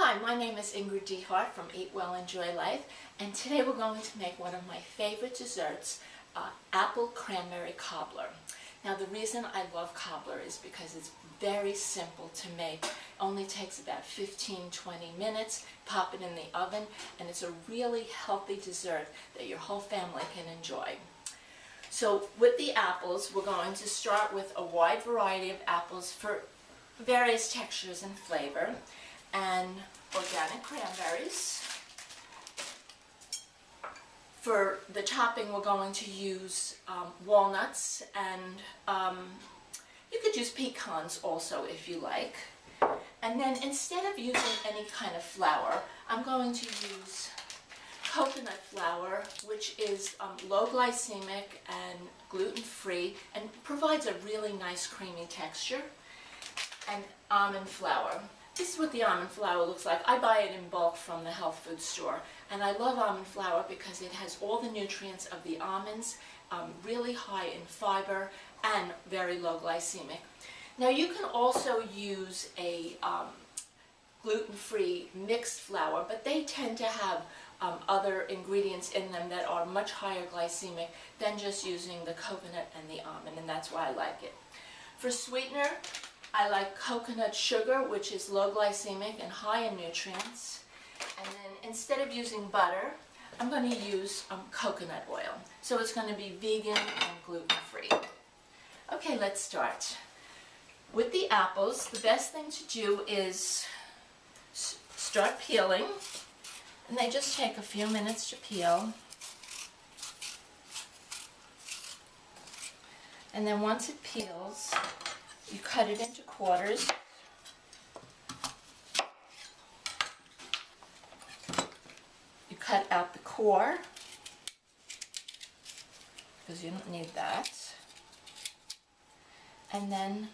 Hi, my name is Ingrid DeHart from Eat Well, Enjoy Life, and today we're going to make one of my favorite desserts, apple cranberry cobbler. Now the reason I love cobbler is because it's very simple to make. It only takes about 15-20 minutes, pop it in the oven, and it's a really healthy dessert that your whole family can enjoy. So with the apples, we're going to start with a wide variety of apples for various textures and flavor, and organic cranberries. For the topping, we're going to use walnuts, and you could use pecans also if you like. And then instead of using any kind of flour, I'm going to use coconut flour, which is low glycemic and gluten-free and provides a really nice creamy texture, and almond flour. This is what the almond flour looks like. I buy it in bulk from the health food store, and I love almond flour because it has all the nutrients of the almonds, really high in fiber and very low glycemic. Now you can also use a gluten-free mixed flour, but they tend to have other ingredients in them that are much higher glycemic than just using the coconut and the almond, and that's why I like it. For sweetener, I like coconut sugar, which is low glycemic and high in nutrients. And then instead of using butter, I'm going to use coconut oil. So it's going to be vegan and gluten-free. Okay, let's start. With the apples, the best thing to do is start peeling. And they just take a few minutes to peel. And then once it peels, you cut it into quarters. You cut out the core, because you don't need that. And then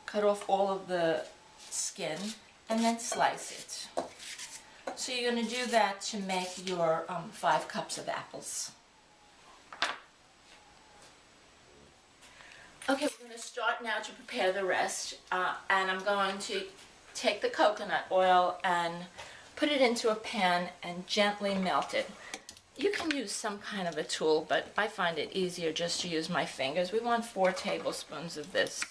cut off all of the skin and then slice it. So you're going to do that to make your 5 cups of apples. Okay, we're going to start now to prepare the rest, and I'm going to take the coconut oil and put it into a pan and gently melt it. You can use some kind of a tool, but I find it easier just to use my fingers. We want 4 tablespoons of this.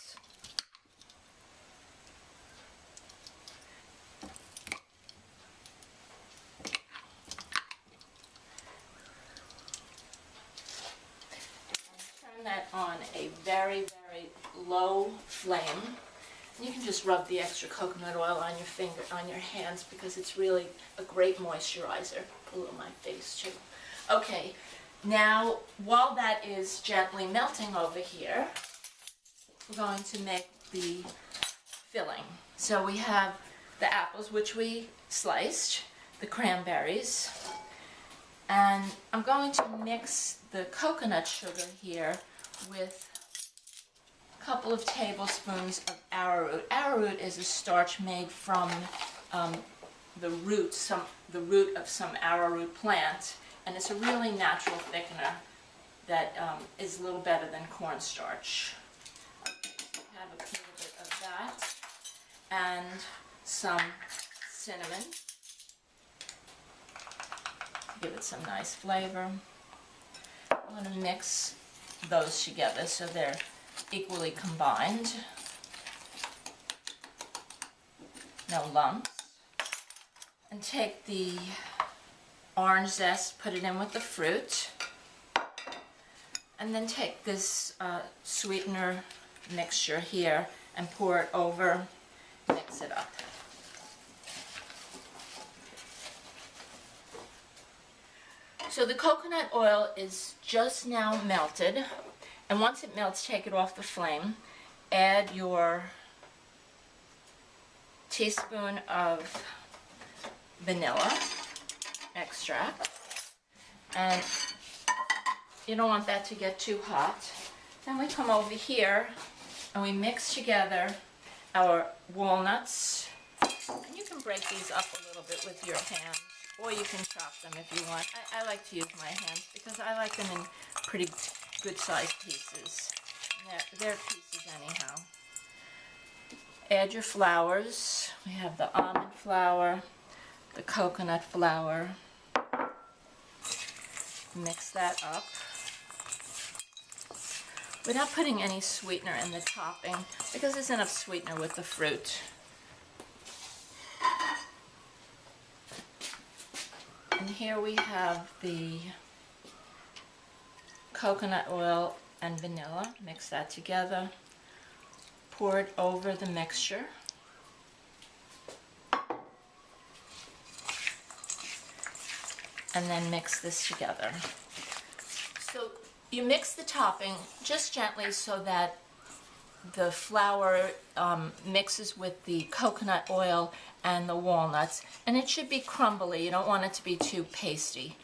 That on a very, very low flame. You can just rub the extra coconut oil on your finger, on your hands, because it's really a great moisturizer. Put a little on my face too. Okay, now while that is gently melting over here, we're going to make the filling. So we have the apples, which we sliced, the cranberries, and I'm going to mix the coconut sugar here with a couple of tablespoons of arrowroot. Arrowroot is a starch made from the root of some arrowroot plant, and it's a really natural thickener that is a little better than cornstarch. Okay, so we have a little bit of that and some cinnamon. Give it some nice flavor. I'm going to mix those together so they're equally combined. No lumps. And take the orange zest, put it in with the fruit, and then take this sweetener mixture here and pour it over, mix it up. So the coconut oil is just now melted, and once it melts, take it off the flame. Add your teaspoon of vanilla extract, and you don't want that to get too hot. Then we come over here and we mix together our walnuts, and you can break these up a little bit with your hands, or you can chop them if you want. I like to use my hands because I like them in pretty good sized pieces. They're pieces anyhow. add your flours. We have the almond flour, the coconut flour. Mix that up without putting any sweetener in the topping because there's enough sweetener with the fruit. And here we have the coconut oil and vanilla. Mix that together. Pour it over the mixture. And then mix this together. So you mix the topping just gently so that the flour mixes with the coconut oil and the walnuts, and it should be crumbly. You don't want it to be too pasty.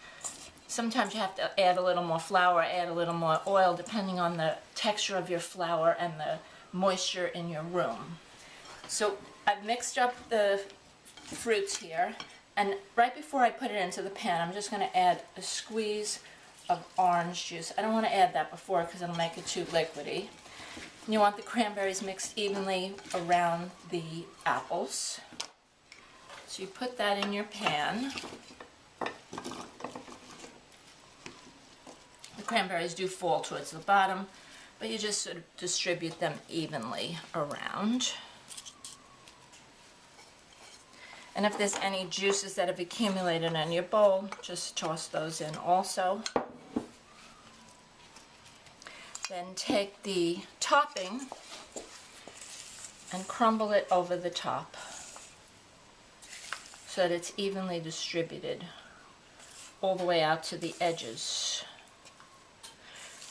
Sometimes you have to add a little more flour, add a little more oil, depending on the texture of your flour and the moisture in your room. So I've mixed up the fruits here, and right before I put it into the pan, I'm just going to add a squeeze of orange juice. I don't want to add that before because it'll make it too liquidy. You want the cranberries mixed evenly around the apples. So you put that in your pan. The cranberries do fall towards the bottom, but you just sort of distribute them evenly around. And if there's any juices that have accumulated in your bowl, just toss those in also. Then take the topping and crumble it over the top so that it's evenly distributed all the way out to the edges.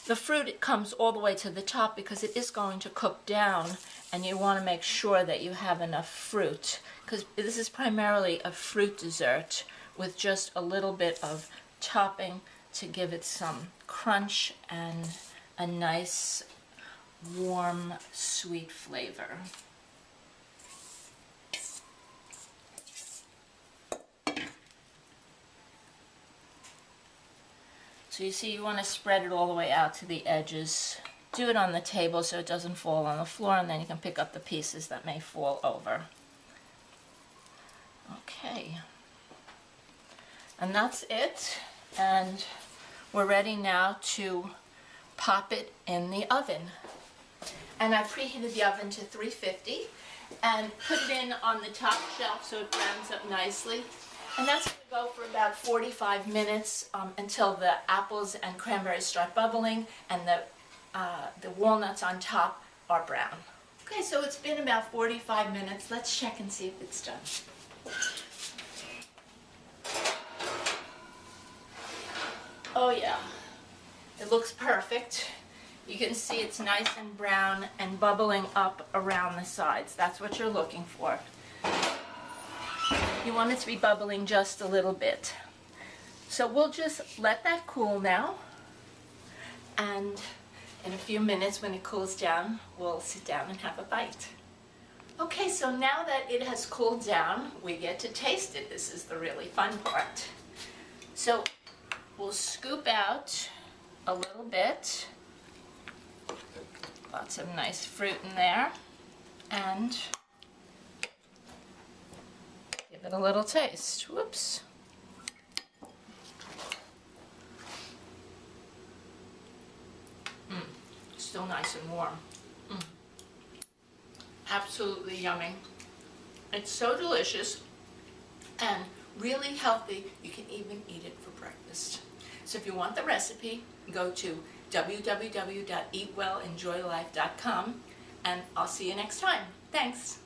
The fruit comes all the way to the top because it is going to cook down, and you want to make sure that you have enough fruit because this is primarily a fruit dessert with just a little bit of topping to give it some crunch and a nice warm sweet flavor. So you see, you want to spread it all the way out to the edges. Do it on the table so it doesn't fall on the floor, and then you can pick up the pieces that may fall over. Okay. And that's it. And we're ready now to pop it in the oven. And I preheated the oven to 350 and put it in on the top shelf so it browns up nicely. And that's going to go for about 45 minutes until the apples and cranberries start bubbling and the walnuts on top are brown. Okay, so it's been about 45 minutes. Let's check and see if it's done. Oh yeah, it looks perfect. You can see it's nice and brown and bubbling up around the sides. That's what you're looking for. You want it to be bubbling just a little bit. So we'll just let that cool now, and in a few minutes when it cools down, we'll sit down and have a bite. Okay, so now that it has cooled down, we get to taste it. This is the really fun part. So we'll scoop out a little bit. Lots of nice fruit in there, and give it a little taste. Whoops. Still nice and warm. Absolutely yummy. It's so delicious and really healthy. You can even eat it for breakfast. So if you want the recipe, go to www.eatwellenjoylife.com, and I'll see you next time. Thanks.